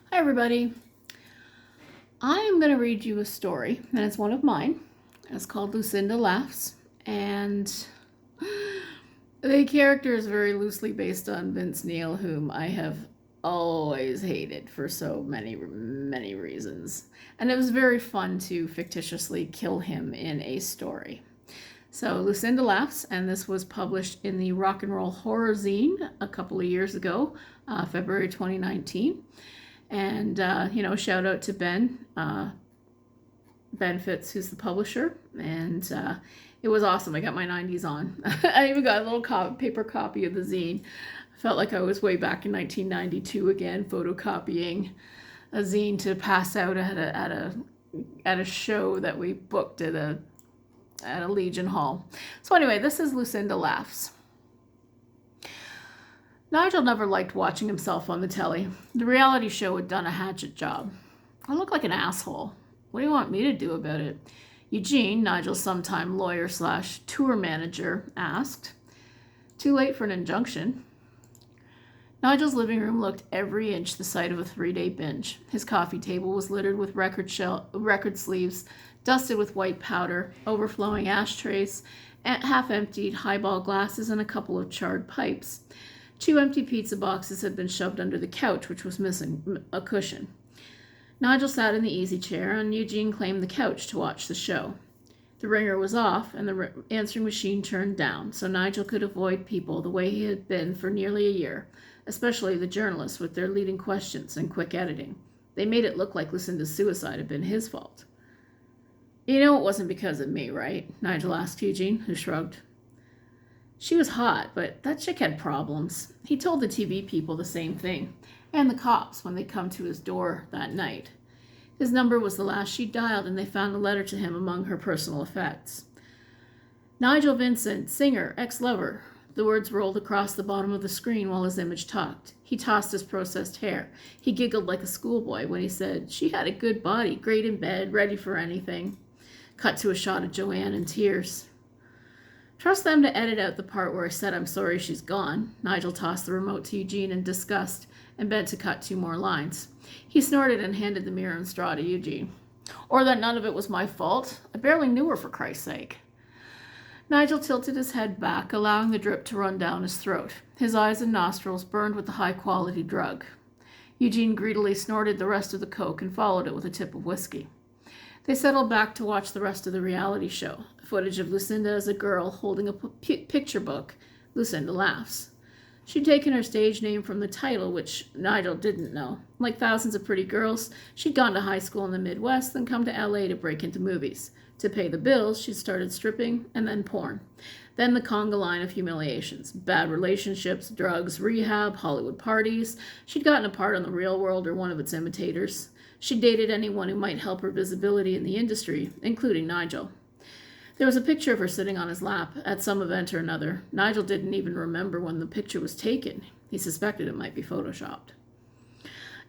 Hi, everybody. I am going to read you a story, and it's one of mine. It's called Lucinda Laughs, and the character is very loosely based on Vince Neil, whom I have always hated for so many reasons. And it was very fun to fictitiously kill him in a story. So, Lucinda Laughs, and this was published in the Rock and Roll Horror Zine a couple of years ago, February 2019. And, shout out to Ben Fitz, who's the publisher. And it was awesome. I got my 90s on. I even got a little paper copy of the zine. I felt like I was way back in 1992 again, photocopying a zine to pass out at a show that we booked at a Legion Hall. So anyway, this is Lucinda Laughs. Nigel never liked watching himself on the telly. The reality show had done a hatchet job. I look like an asshole. What do you want me to do about it? Eugene, Nigel's sometime lawyer / tour manager, asked. Too late for an injunction. Nigel's living room looked every inch the site of a 3-day binge. His coffee table was littered with record sleeves, dusted with white powder, overflowing ashtrays, half-emptied highball glasses, and a couple of charred pipes. 2 empty pizza boxes had been shoved under the couch, which was missing a cushion. Nigel sat in the easy chair, and Eugene claimed the couch to watch the show. The ringer was off, and the answering machine turned down, so Nigel could avoid people the way he had been for nearly a year, especially the journalists with their leading questions and quick editing. They made it look like Lucinda's suicide had been his fault. You know it wasn't because of me, right? Nigel asked Eugene, who shrugged. She was hot, but that chick had problems. He told the TV people the same thing, and the cops when they come to his door that night. His number was the last she dialed, and they found a letter to him among her personal effects. Nigel Vincent, singer, ex-lover. The words rolled across the bottom of the screen while his image talked. He tossed his processed hair. He giggled like a schoolboy when he said, "She had a good body, great in bed, ready for anything." Cut to a shot of Joanne in tears. Trust them to edit out the part where I said I'm sorry she's gone. Nigel tossed the remote to Eugene in disgust and bent to cut 2 more lines. He snorted and handed the mirror and straw to Eugene. Or that none of it was my fault. I barely knew her, for Christ's sake. Nigel tilted his head back, allowing the drip to run down his throat. His eyes and nostrils burned with the high-quality drug. Eugene greedily snorted the rest of the coke and followed it with a tip of whiskey. They settled back to watch the rest of the reality show, footage of Lucinda as a girl holding a picture book, Lucinda Laughs. She'd taken her stage name from the title, which Nigel didn't know. Like thousands of pretty girls, she'd gone to high school in the Midwest, then come to LA to break into movies. To pay the bills, she'd started stripping and then porn. Then the conga line of humiliations. Bad relationships, drugs, rehab, Hollywood parties. She'd gotten a part on The Real World or one of its imitators. She dated anyone who might help her visibility in the industry, including Nigel. There was a picture of her sitting on his lap at some event or another. Nigel didn't even remember when the picture was taken. He suspected it might be photoshopped.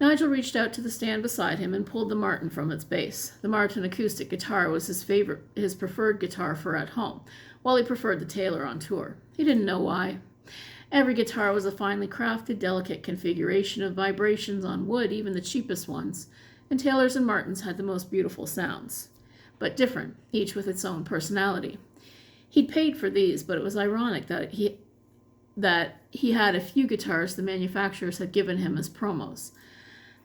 Nigel reached out to the stand beside him and pulled the Martin from its base. The Martin acoustic guitar was his preferred guitar for at home, while he preferred the Taylor on tour. He didn't know why. Every guitar was a finely crafted, delicate configuration of vibrations on wood, even the cheapest ones, and Taylors and Martins had the most beautiful sounds, but different, each with its own personality. He'd paid for these, but it was ironic that he had a few guitars the manufacturers had given him as promos.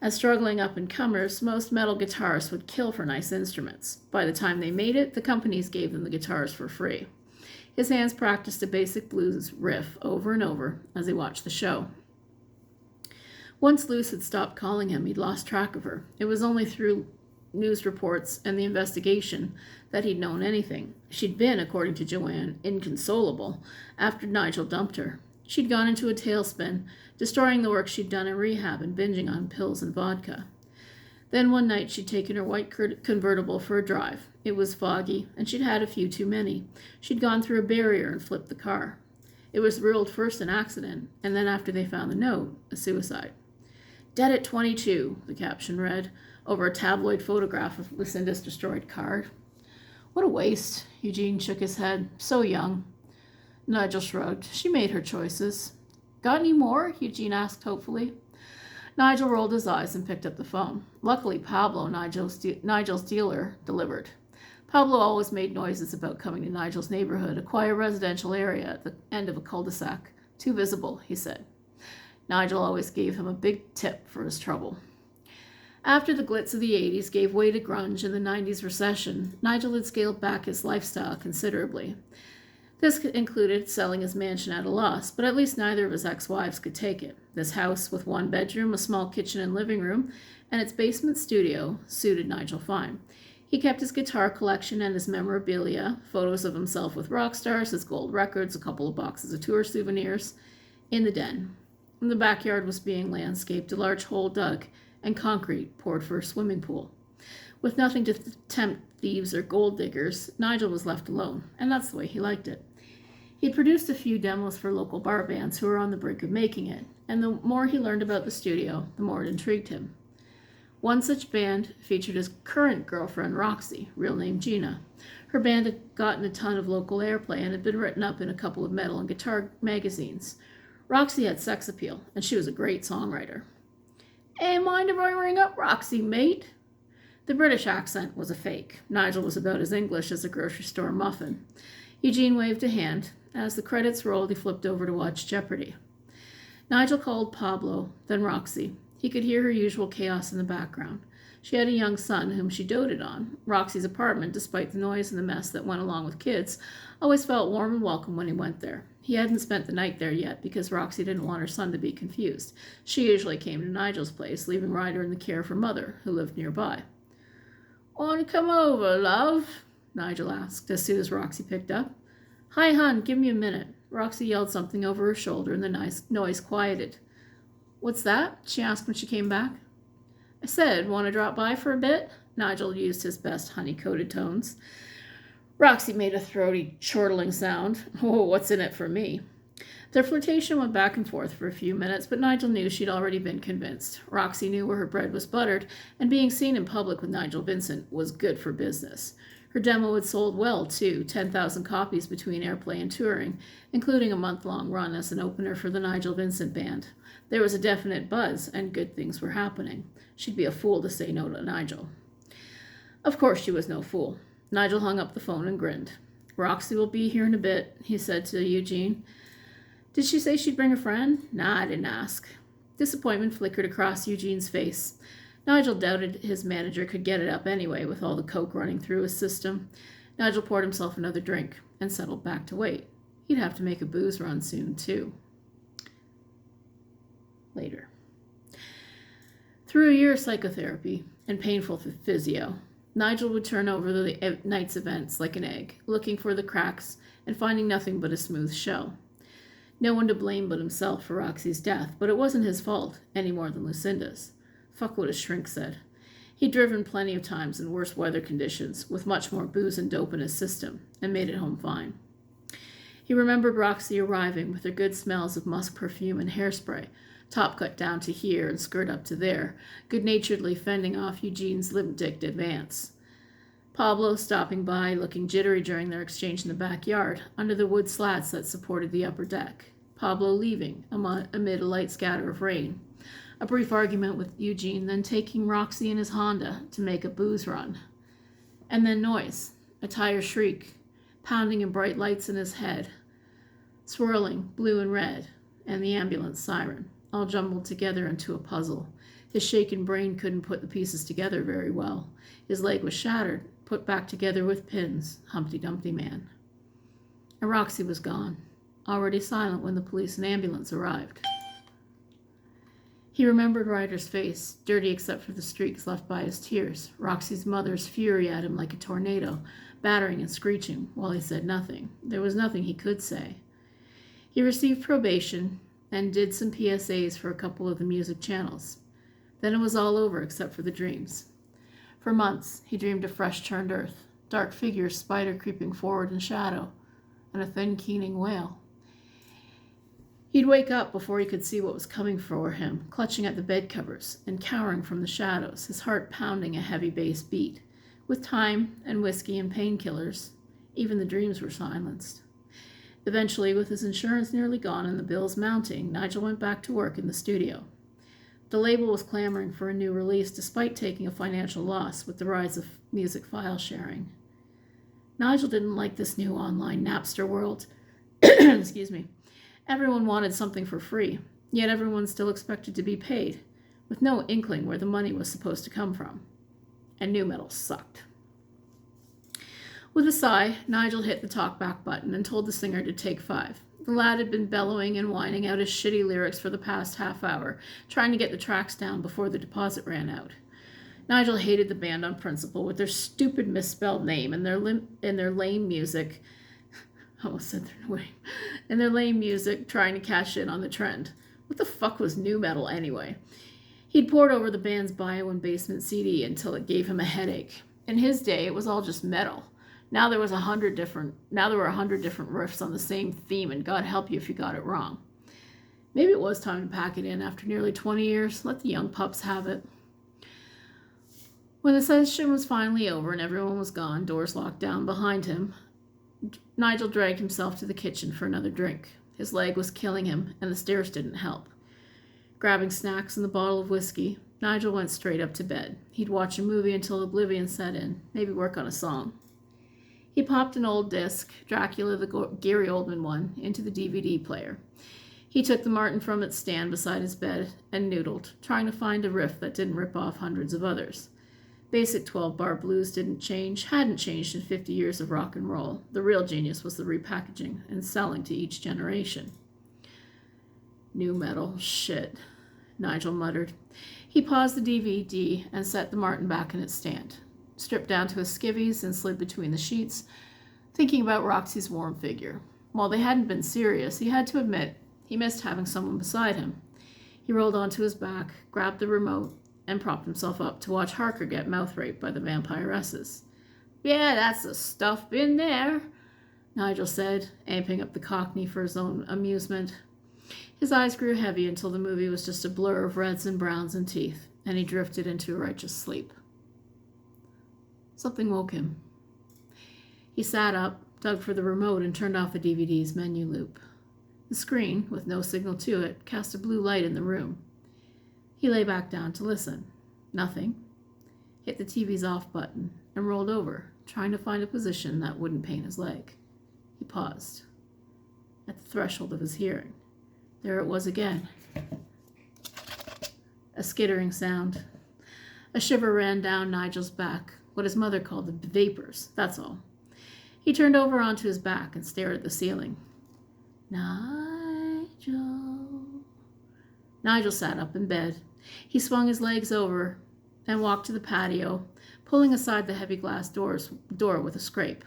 As struggling up-and-comers, most metal guitarists would kill for nice instruments. By the time they made it, the companies gave them the guitars for free. His hands practiced a basic blues riff over and over as he watched the show. Once Luce had stopped calling him, he'd lost track of her. It was only through news reports and the investigation that he'd known anything. She'd been, according to Joanne, inconsolable after Nigel dumped her. She'd gone into a tailspin, destroying the work she'd done in rehab and binging on pills and vodka. Then one night she'd taken her white convertible for a drive. It was foggy, and she'd had a few too many. She'd gone through a barrier and flipped the car. It was ruled first an accident, and then after they found the note, a suicide. "Dead at 22, the caption read, over a tabloid photograph of Lucinda's destroyed car. What a waste. Eugene shook his head. So young. Nigel shrugged. She made her choices. Got any more? Eugene asked hopefully. Nigel rolled his eyes and picked up the phone. Luckily, Pablo, Nigel's dealer, delivered. Pablo always made noises about coming to Nigel's neighborhood, a quiet residential area at the end of a cul-de-sac. Too visible, he said. Nigel always gave him a big tip for his trouble. After the glitz of the 80s gave way to grunge and the 90s recession, Nigel had scaled back his lifestyle considerably. This included selling his mansion at a loss, but at least neither of his ex-wives could take it. This house with one bedroom, a small kitchen and living room, and its basement studio suited Nigel fine. He kept his guitar collection and his memorabilia, photos of himself with rock stars, his gold records, a couple of boxes of tour souvenirs, in the den. The backyard was being landscaped, a large hole dug, and concrete poured for a swimming pool. With nothing to tempt thieves or gold diggers, Nigel was left alone, and that's the way he liked it. He produced a few demos for local bar bands who were on the brink of making it, and the more he learned about the studio, the more it intrigued him. One such band featured his current girlfriend, Roxy, real name Gina. Her band had gotten a ton of local airplay and had been written up in a couple of metal and guitar magazines. Roxy had sex appeal, and she was a great songwriter. "Hey, mind if I ring up Roxy, mate?" The British accent was a fake. Nigel was about as English as a grocery store muffin. Eugene waved a hand. As the credits rolled, he flipped over to watch Jeopardy. Nigel called Pablo, then Roxy. He could hear her usual chaos in the background. She had a young son whom she doted on. Roxy's apartment, despite the noise and the mess that went along with kids, always felt warm and welcome when he went there. He hadn't spent the night there yet because Roxy didn't want her son to be confused. She usually came to Nigel's place, leaving Ryder in the care of her mother, who lived nearby. "Want to come over, love?" Nigel asked as soon as Roxy picked up. "Hi, hon, give me a minute." Roxy yelled something over her shoulder and the noise quieted. "What's that?" she asked when she came back. "I said, want to drop by for a bit?" Nigel used his best honey-coated tones. Roxy made a throaty, chortling sound. "Oh, what's in it for me?" Their flirtation went back and forth for a few minutes, but Nigel knew she'd already been convinced. Roxy knew where her bread was buttered, and being seen in public with Nigel Vincent was good for business. Her demo had sold well, too, 10,000 copies between airplay and touring, including a month-long run as an opener for the Nigel Vincent Band. There was a definite buzz, and good things were happening. She'd be a fool to say no to Nigel. Of course she was no fool. Nigel hung up the phone and grinned. "Roxy will be here in a bit," he said to Eugene. "Did she say she'd bring a friend?" "Nah, I didn't ask." Disappointment flickered across Eugene's face. Nigel doubted his manager could get it up anyway with all the coke running through his system. Nigel poured himself another drink and settled back to wait. He'd have to make a booze run soon, too. Later. Through a year of psychotherapy and painful physio, Nigel would turn over the night's events like an egg, looking for the cracks and finding nothing but a smooth shell. No one to blame but himself for Roxy's death, but it wasn't his fault, any more than Lucinda's. Fuck what his shrink said. He'd driven plenty of times in worse weather conditions, with much more booze and dope in his system, and made it home fine. He remembered Roxy arriving with her good smells of musk perfume and hairspray, top cut down to here and skirt up to there, good-naturedly fending off Eugene's limp-dicked advance. Pablo stopping by, looking jittery during their exchange in the backyard, under the wood slats that supported the upper deck. Pablo leaving, amid a light scatter of rain. A brief argument with Eugene, then taking Roxy in his Honda to make a booze run. And then noise, a tire shriek, pounding and bright lights in his head, swirling, blue and red, and the ambulance siren, all jumbled together into a puzzle. His shaken brain couldn't put the pieces together very well. His leg was shattered, put back together with pins, Humpty Dumpty Man. And Roxy was gone, already silent when the police and ambulance arrived. He remembered Ryder's face, dirty except for the streaks left by his tears, Roxy's mother's fury at him like a tornado, battering and screeching while he said nothing. There was nothing he could say. He received probation and did some PSAs for a couple of the music channels. Then it was all over except for the dreams. For months, he dreamed of fresh-turned earth, dark figures spider creeping forward in shadow, and a thin, keening wail. He'd wake up before he could see what was coming for him, clutching at the bed covers and cowering from the shadows, his heart pounding a heavy bass beat. With time and whiskey and painkillers, even the dreams were silenced. Eventually, with his insurance nearly gone and the bills mounting, Nigel went back to work in the studio. The label was clamoring for a new release despite taking a financial loss with the rise of music file sharing. Nigel didn't like this new online Napster world. Excuse me. Everyone wanted something for free, yet everyone still expected to be paid, with no inkling where the money was supposed to come from. And nu metal sucked. With a sigh, Nigel hit the talkback button and told the singer to take 5. The lad had been bellowing and whining out his shitty lyrics for the past half hour, trying to get the tracks down before the deposit ran out. Nigel hated the band on principle with their stupid misspelled name and their lame music. I almost said their name. And their lame music trying to cash in on the trend. What the fuck was nu metal anyway? He'd pored over the band's Bio and Basement CD until it gave him a headache. In his day, it was all just metal. Now there were 100 different riffs on the same theme, and God help you if you got it wrong. Maybe it was time to pack it in after nearly 20 years. Let the young pups have it. When the session was finally over and everyone was gone, doors locked down behind him, Nigel dragged himself to the kitchen for another drink. His leg was killing him, and the stairs didn't help. Grabbing snacks and the bottle of whiskey, Nigel went straight up to bed. He'd watch a movie until oblivion set in, maybe work on a song. He popped an old disc, Dracula the Gary Oldman one, into the DVD player. He took the Martin from its stand beside his bed and noodled, trying to find a riff that didn't rip off hundreds of others. Basic 12-bar blues hadn't changed in 50 years of rock and roll. The real genius was the repackaging and selling to each generation. Nu metal, shit, Nigel muttered. He paused the DVD and set the Martin back in its stand, stripped down to his skivvies and slid between the sheets, thinking about Roxy's warm figure. While they hadn't been serious, he had to admit he missed having someone beside him. He rolled onto his back, grabbed the remote, and propped himself up to watch Harker get mouth-raped by the vampiresses. "Yeah, that's the stuff in there," Nigel said, amping up the Cockney for his own amusement. His eyes grew heavy until the movie was just a blur of reds and browns and teeth, and he drifted into a righteous sleep. Something woke him. He sat up, dug for the remote, and turned off the DVD's menu loop. The screen, with no signal to it, cast a blue light in the room. He lay back down to listen. Nothing. Hit the TV's off button and rolled over, trying to find a position that wouldn't pain his leg. He paused. At the threshold of his hearing, there it was again. A skittering sound. A shiver ran down Nigel's back, what his mother called the vapors, that's all. He turned over onto his back and stared at the ceiling. Nigel sat up in bed. He swung his legs over and walked to the patio, pulling aside the heavy glass door with a scrape.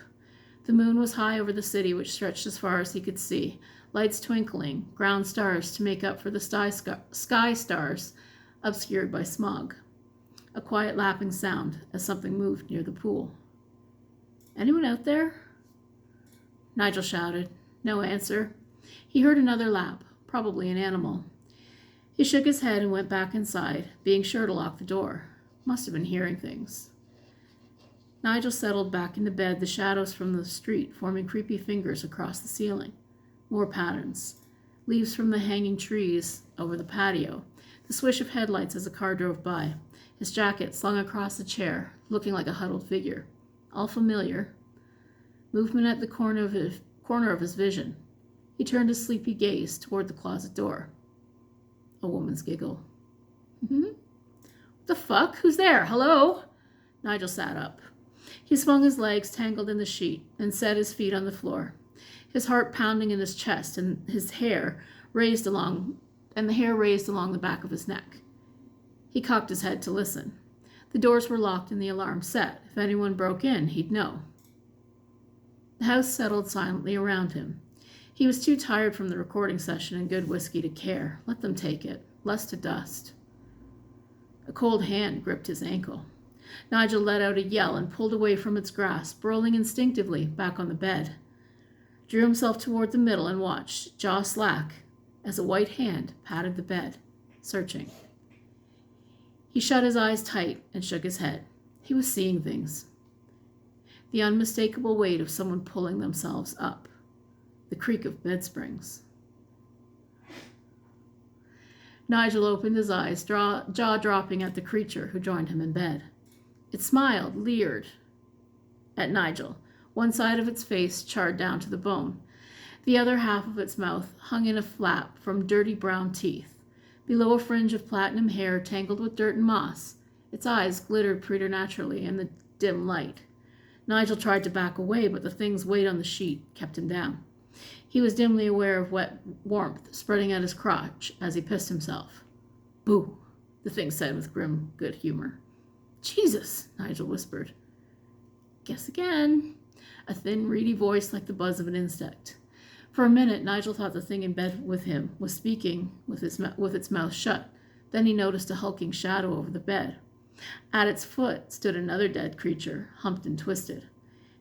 The moon was high over the city, which stretched as far as he could see, lights twinkling, ground stars to make up for the sky stars obscured by smog. A quiet lapping sound as something moved near the pool. "Anyone out there?" Nigel shouted. No answer. He heard another lap, probably an animal. He shook his head and went back inside, being sure to lock the door. Must have been hearing things. Nigel settled back into bed, the shadows from the street forming creepy fingers across the ceiling. More patterns. Leaves from the hanging trees over the patio. The swish of headlights as a car drove by. His jacket slung across the chair, looking like a huddled figure. All familiar. Movement at the corner of his vision. He turned his sleepy gaze toward the closet door. A woman's giggle. What the fuck? Who's there? Hello? Nigel sat up. He swung his legs tangled in the sheet and set his feet on the floor, his heart pounding in his chest and the hair raised along the back of his neck. He cocked his head to listen. The doors were locked and the alarm set. If anyone broke in, he'd know. The house settled silently around him. He was too tired from the recording session and good whiskey to care. Let them take it. Less to dust. A cold hand gripped his ankle. Nigel let out a yell and pulled away from its grasp, rolling instinctively back on the bed. Drew himself toward the middle and watched, jaw slack, as a white hand patted the bed, searching. He shut his eyes tight and shook his head. He was seeing things. The unmistakable weight of someone pulling themselves up. The creak of bed springs. Nigel opened his eyes, jaw dropping at the creature who joined him in bed. It smiled, leered at Nigel. One side of its face charred down to the bone. The other half of its mouth hung in a flap from dirty brown teeth. Below a fringe of platinum hair tangled with dirt and moss, its eyes glittered preternaturally in the dim light. Nigel tried to back away, but the thing's weight on the sheet kept him down. He was dimly aware of wet warmth spreading out his crotch as he pissed himself. "Boo," the thing said with grim good humor. "Jesus," Nigel whispered. "Guess again." A thin, reedy voice like the buzz of an insect. For a minute, Nigel thought the thing in bed with him was speaking with its mouth shut. Then he noticed a hulking shadow over the bed. At its foot stood another dead creature, humped and twisted.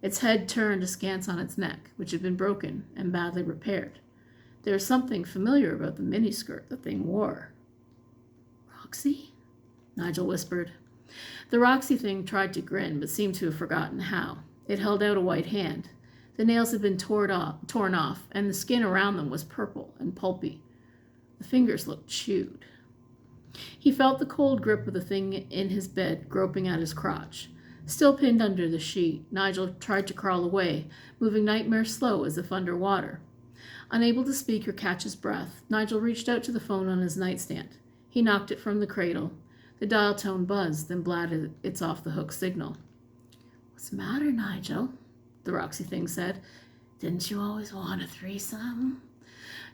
Its head turned askance on its neck, which had been broken and badly repaired. There was something familiar about the miniskirt the thing wore. "Roxy?" Nigel whispered. The Roxy thing tried to grin, but seemed to have forgotten how. It held out a white hand. The nails had been torn off, and the skin around them was purple and pulpy. The fingers looked chewed. He felt the cold grip of the thing in his bed groping at his crotch. Still pinned under the sheet, Nigel tried to crawl away, moving nightmare slow as if under water. Unable to speak or catch his breath, Nigel reached out to the phone on his nightstand. He knocked it from the cradle. The dial tone buzzed, then blatted its off-the-hook signal. "What's the matter, Nigel?" the Roxy thing said. "Didn't you always want a threesome?"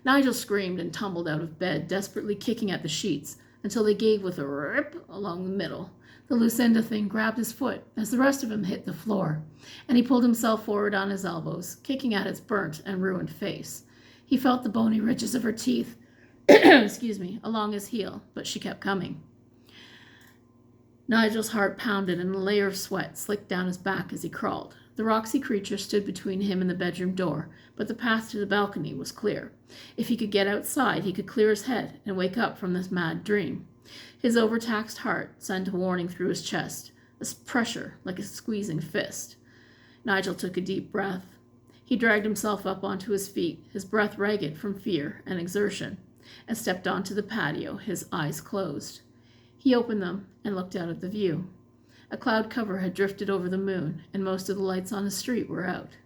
Nigel screamed and tumbled out of bed, desperately kicking at the sheets, until they gave with a rip along the middle. The Lucinda thing grabbed his foot as the rest of him hit the floor, and he pulled himself forward on his elbows, kicking at its burnt and ruined face. He felt the bony ridges of her teeth along his heel, but she kept coming. Nigel's heart pounded and a layer of sweat slicked down his back as he crawled. The Roxy creature stood between him and the bedroom door, but the path to the balcony was clear. If he could get outside, he could clear his head and wake up from this mad dream. His overtaxed heart sent a warning through his chest, a pressure like a squeezing fist. Nigel took a deep breath. He dragged himself up onto his feet, his breath ragged from fear and exertion, and stepped onto the patio, his eyes closed. He opened them and looked out at the view. A cloud cover had drifted over the moon, and most of the lights on the street were out.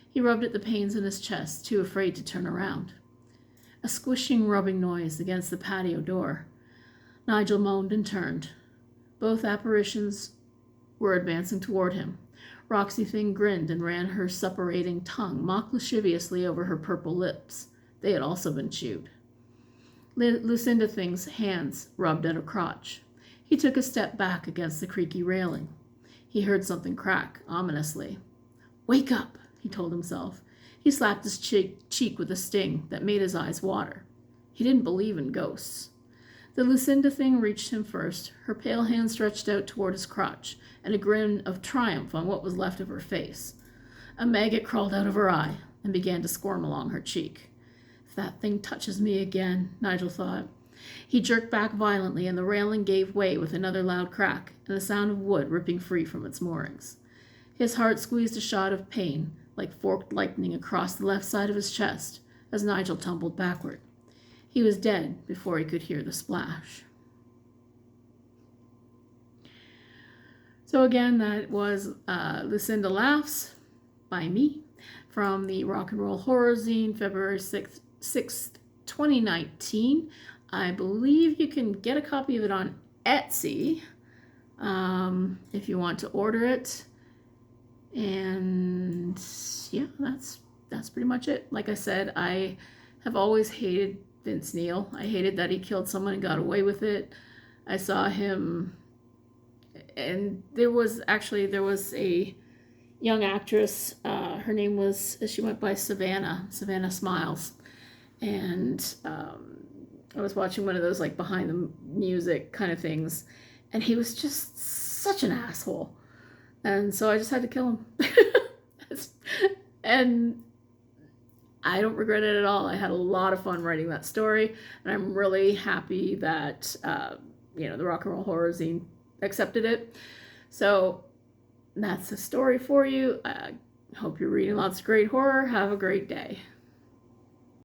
He rubbed at the pains in his chest, too afraid to turn around. A squishing, rubbing noise against the patio door. Nigel moaned and turned. Both apparitions were advancing toward him. Roxy Thing grinned and ran her suppurating tongue mock lasciviously over her purple lips. They had also been chewed. Lucinda Thing's hands rubbed at her crotch. He took a step back against the creaky railing. He heard something crack, ominously. "Wake up," he told himself. He slapped his cheek with a sting that made his eyes water. He didn't believe in ghosts. The Lucinda Thing reached him first, her pale hand stretched out toward his crotch, and a grin of triumph on what was left of her face. A maggot crawled out of her eye and began to squirm along her cheek. "If that thing touches me again," Nigel thought. He jerked back violently, and the railing gave way with another loud crack and the sound of wood ripping free from its moorings. His heart squeezed a shot of pain, like forked lightning, across the left side of his chest as Nigel tumbled backward. He was dead before he could hear the splash. So again, that was Lucinda Laughs by me from the Rock and Roll Horror Zine, February 6th, 2019. I believe you can get a copy of it on Etsy if you want to order it. And yeah, that's pretty much it. Like I said, I have always hated Vince Neil. I hated that he killed someone and got away with it. I saw him, and there was a young actress. Her name was, she went by Savannah Smiles, and I was watching one of those like behind the music kind of things, and he was just such an asshole, and so I just had to kill him. And I don't regret it at all. I had a lot of fun writing that story, and I'm really happy that the Rock and Roll Horror Zine accepted it. So that's a story for you. I hope you're reading lots of great horror. Have a great day.